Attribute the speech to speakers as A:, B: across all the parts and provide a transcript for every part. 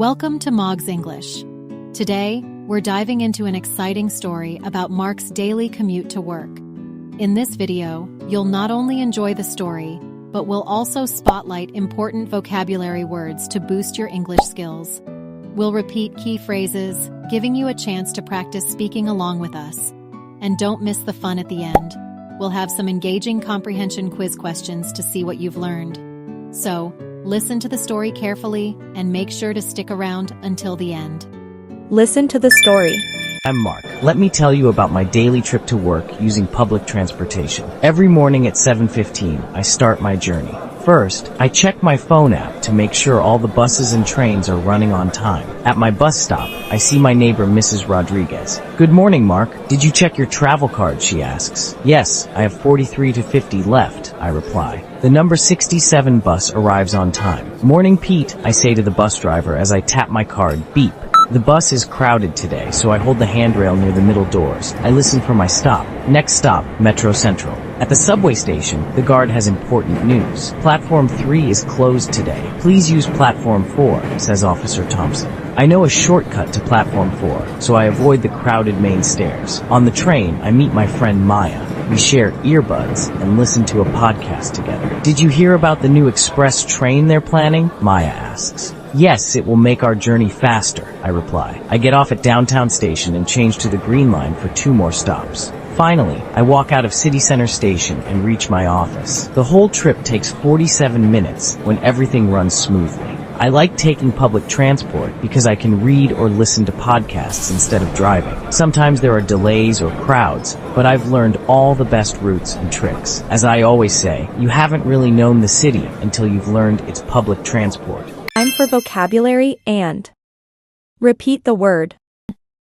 A: Welcome to Mog's English. Today, we're diving into an exciting story about Mark's daily commute to work. In this video, you'll not only enjoy the story, but we'll also spotlight important vocabulary words to boost your English skills. We'll repeat key phrases, giving you a chance to practice speaking along with us. And don't miss the fun at the end. We'll have some engaging comprehension quiz questions to see what you've learned. So, listen to the story carefully and make sure to stick around until the end.
B: Listen to the story.
C: I'm Mark. Let me tell you about my daily trip to work using public transportation. Every morning at 7:15, I start my journey. First, I check my phone app to make sure all the buses and trains are running on time. At my bus stop, I see my neighbor Mrs. Rodriguez. "Good morning, Mark. Did you check your travel card?" she asks. "Yes, I have 43 to 50 left," I reply. The number 67 bus arrives on time. "Morning, Pete," I say to the bus driver as I tap my card. Beep. The bus is crowded today, so I hold the handrail near the middle doors. I listen for my stop. Next stop, Metro Central. At the subway station, the guard has important news. "Platform 3 is closed today. Please use Platform 4, says Officer Thompson. I know a shortcut to Platform 4, so I avoid the crowded main stairs. On the train, I meet my friend Maya. We share earbuds and listen to a podcast together. "Did you hear about the new express train they're planning?" Maya asks. "Yes, it will make our journey faster," I reply. I get off at downtown station and change to the Green Line for 2 more stops. Finally, I walk out of City Center Station and reach my office. The whole trip takes 47 minutes when everything runs smoothly. I like taking public transport because I can read or listen to podcasts instead of driving. Sometimes there are delays or crowds, but I've learned all the best routes and tricks. As I always say, you haven't really known the city until you've learned its public transport.
B: Time for vocabulary and repeat the word.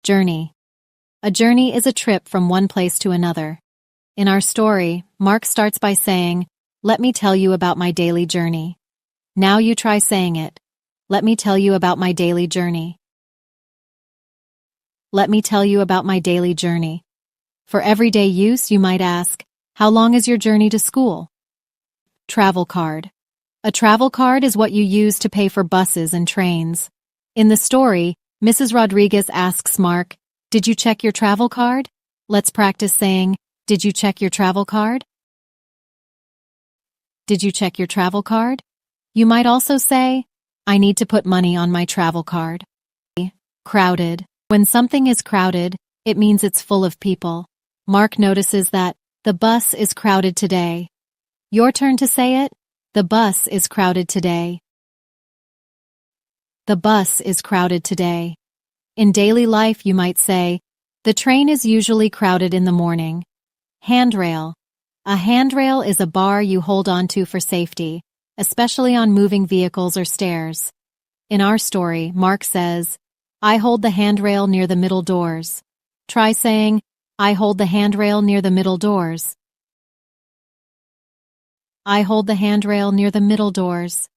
A: Journey. A journey is a trip from one place to another. In our story, Mark starts by saying, "Let me tell you about my daily journey." Now you try saying it. Let me tell you about my daily journey. Let me tell you about my daily journey. For everyday use, you might ask, how long is your journey to school? Travel card. A travel card is what you use to pay for buses and trains. In the story, Mrs. Rodriguez asks Mark, "Did you check your travel card?" Let's practice saying, "Did you check your travel card?" Did you check your travel card? You might also say, "I need to put money on my travel card." Crowded. When something is crowded, it means it's full of people. Mark notices that the bus is crowded today. Your turn to say it. The bus is crowded today. The bus is crowded today. In daily life, you might say, the train is usually crowded in the morning. Handrail. A handrail is a bar you hold onto for safety, especially on moving vehicles or stairs. In our story, Mark says, "I hold the handrail near the middle doors." Try saying, "I hold the handrail near the middle doors." I hold the handrail near the middle doors.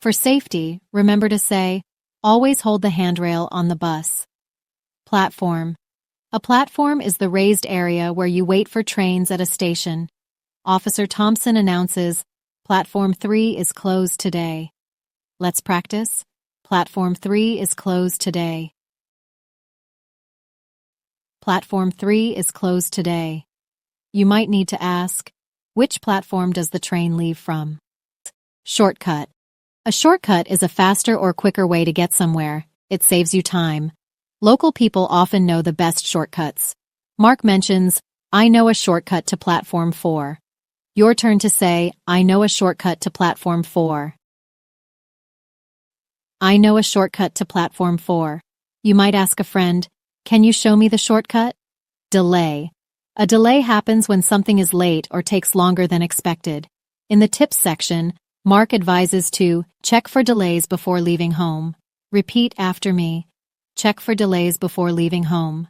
A: For safety, remember to say, always hold the handrail on the bus. Platform. A platform is the raised area where you wait for trains at a station. Officer Thompson announces, "Platform 3 is closed today." Let's practice. Platform 3 is closed today. Platform 3 is closed today. You might need to ask, which platform does the train leave from? Shortcut. A shortcut is a faster or quicker way to get somewhere. It saves you time. Local people often know the best shortcuts. Mark mentions, "I know a shortcut to Platform 4. Your turn to say, "I know a shortcut to Platform 4. I know a shortcut to Platform 4. You might ask a friend, "Can you show me the shortcut?" Delay. A delay happens when something is late or takes longer than expected. In the tips section, Mark advises to check for delays before leaving home. Repeat after me. Check for delays before leaving home.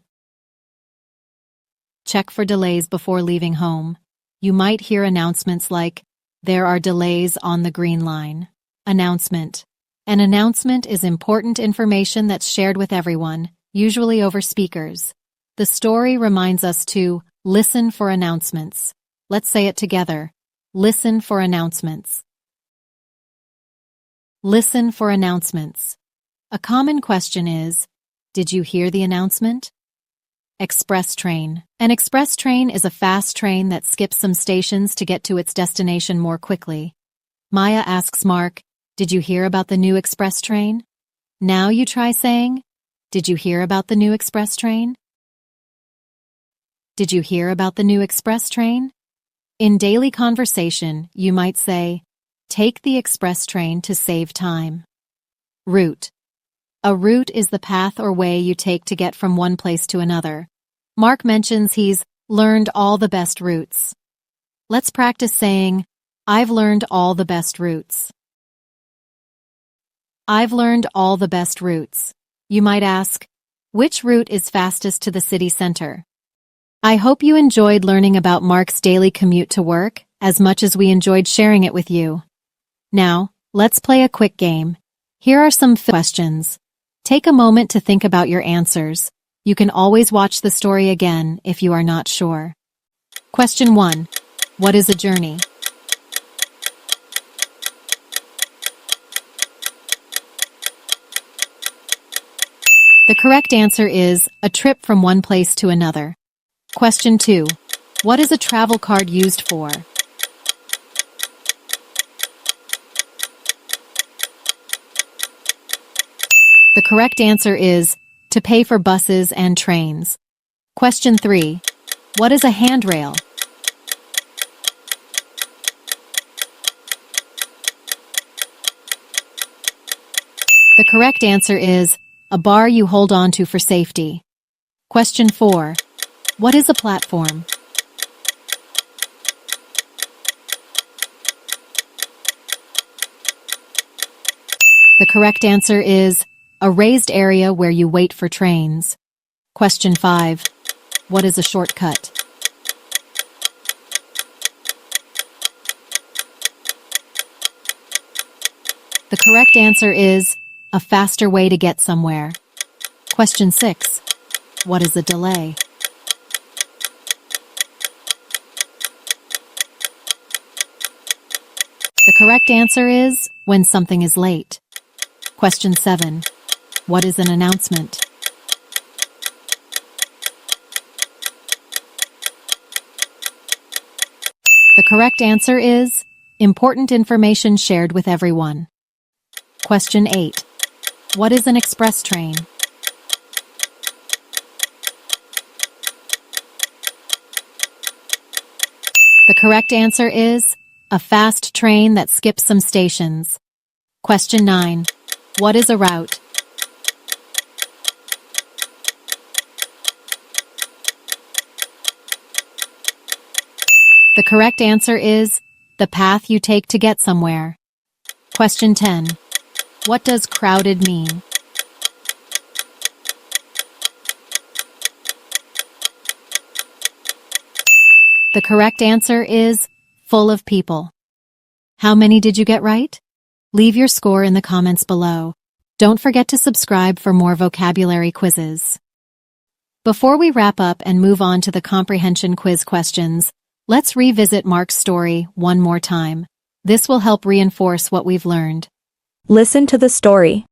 A: Check for delays before leaving home. You might hear announcements like, "There are delays on the Green Line." Announcement. An announcement is important information that's shared with everyone, usually over speakers. The story reminds us to listen for announcements. Let's say it together. Listen for announcements. Listen for announcements. A common question is, did you hear the announcement? Express train. An express train is a fast train that skips some stations to get to its destination more quickly. Maya asks Mark, did you hear about the new express train? Now you try saying, did you hear about the new express train? Did you hear about the new express train? In daily conversation, you might say, take the express train to save time. Route. A route is the path or way you take to get from one place to another. Mark mentions he's learned all the best routes. Let's practice saying, I've learned all the best routes. I've learned all the best routes. You might ask, which route is fastest to the city center? I hope you enjoyed learning about Mark's daily commute to work as much as we enjoyed sharing it with you. Now, let's play a quick game. Here are some questions. Take a moment to think about your answers. You can always watch the story again if you are not sure. Question 1. What is a journey? The correct answer is a trip from one place to another. Question 2. What is a travel card used for? The correct answer is to pay for buses and trains. Question 3. What is a handrail? The correct answer is a bar you hold on to for safety. Question 4. What is a platform? The correct answer is a raised area where you wait for trains. Question 5. What is a shortcut? The correct answer is a faster way to get somewhere. Question 6. What is a delay? The correct answer is when something is late. Question 7. What is an announcement? The correct answer is important information shared with everyone. Question 8. What is an express train? The correct answer is a fast train that skips some stations. Question 9. What is a route? The correct answer is the path you take to get somewhere. Question 10. What does crowded mean? The correct answer is full of people. How many did you get right? Leave your score in the comments below. Don't forget to subscribe for more vocabulary quizzes. Before we wrap up and move on to the comprehension quiz questions, let's revisit Mark's story one more time. This will help reinforce what we've learned.
B: Listen to the story.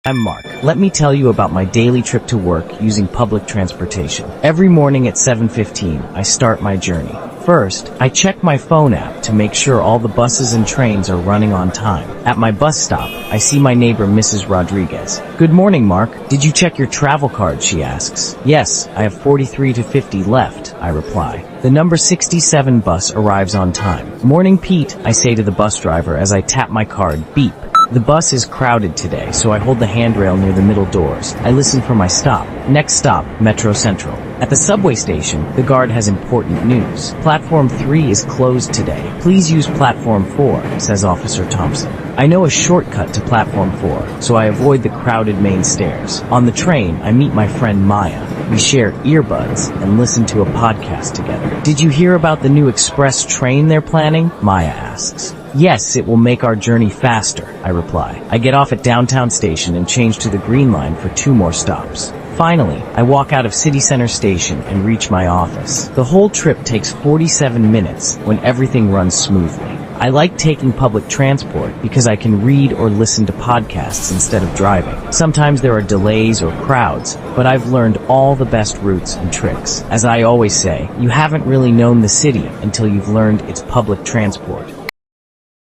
C: I'm Mark. Let me tell you about my daily trip to work using public transportation. Every morning at 7:15, I start my journey. First, I check my phone app to make sure all the buses and trains are running on time. At my bus stop, I see my neighbor Mrs. Rodriguez. Good morning, Mark. Did you check your travel card? She asks. Yes, I have 43 to 50 left, I reply. The number 67 bus arrives on time. Morning, Pete, I say to the bus driver as I tap my card. Beep. The bus is crowded today, so I hold the handrail near the middle doors. I listen for my stop. Next stop, Metro Central. At the subway station, the guard has important news. Platform 3 is closed today. Please use Platform 4, says Officer Thompson. I know a shortcut to Platform 4, so I avoid the crowded main stairs. On the train, I meet my friend Maya. We share earbuds and listen to a podcast together. Did you hear about the new express train they're planning? Maya asks. Yes, it will make our journey faster, I reply. I get off at downtown station and change to the Green Line for 2 more stops. Finally, I walk out of City Center Station and reach my office. The whole trip takes 47 minutes when everything runs smoothly. I like taking public transport because I can read or listen to podcasts instead of driving. Sometimes there are delays or crowds, but I've learned all the best routes and tricks. As I always say, you haven't really known the city until you've learned its public transport.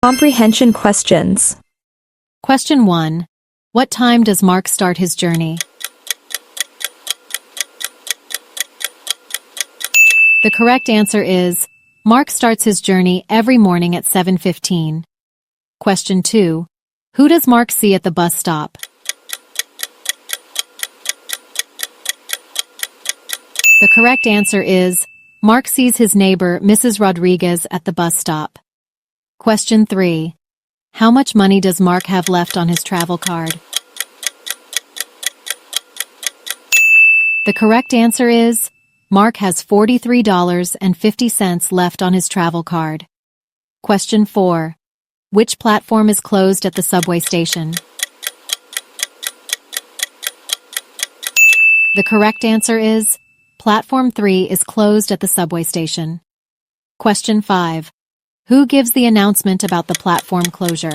B: Comprehension questions.
A: Question 1. What time does Mark start his journey? The correct answer is, Mark starts his journey every morning at 7:15. Question 2. Who does Mark see at the bus stop? The correct answer is, Mark sees his neighbor, Mrs. Rodriguez, at the bus stop. Question 3. How much money does Mark have left on his travel card? The correct answer is, Mark has $43.50 left on his travel card. Question 4. Which platform is closed at the subway station? The correct answer is, Platform 3 is closed at the subway station. Question 5. Who gives the announcement about the platform closure?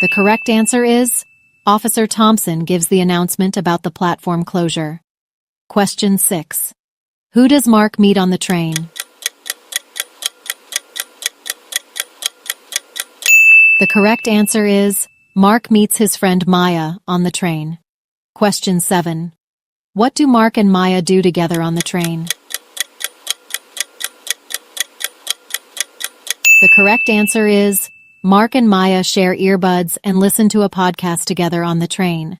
A: The correct answer is, Officer Thompson gives the announcement about the platform closure. Question 6. Who does Mark meet on the train? The correct answer is, Mark meets his friend Maya on the train. Question 7. What do Mark and Maya do together on the train? The correct answer is, Mark and Maya share earbuds and listen to a podcast together on the train.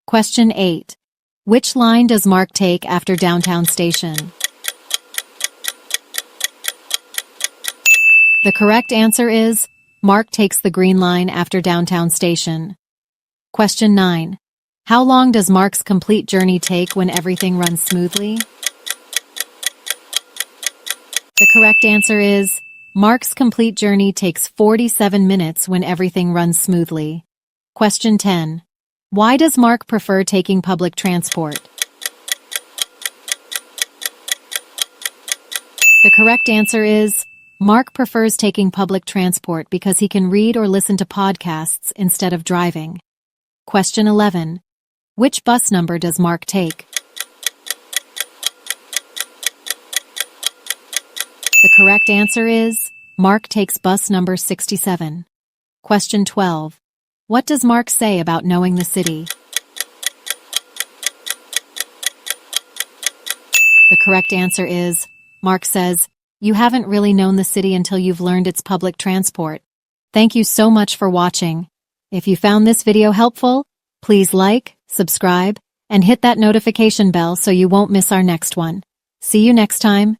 A: Question 8. Which line does Mark take after downtown station? The correct answer is, Mark takes the green line after downtown station. Question 9. How long does Mark's complete journey take when everything runs smoothly? The correct answer is, Mark's complete journey takes 47 minutes when everything runs smoothly. Question 10. Why does Mark prefer taking public transport? The correct answer is, Mark prefers taking public transport because he can read or listen to podcasts instead of driving. Question 11. Which bus number does Mark take? The correct answer is, Mark takes bus number 67. Question 12. What does Mark say about knowing the city? The correct answer is, Mark says, you haven't really known the city until you've learned its public transport. Thank you so much for watching. If you found this video helpful, please like, subscribe, and hit that notification bell so you won't miss our next one. See you next time.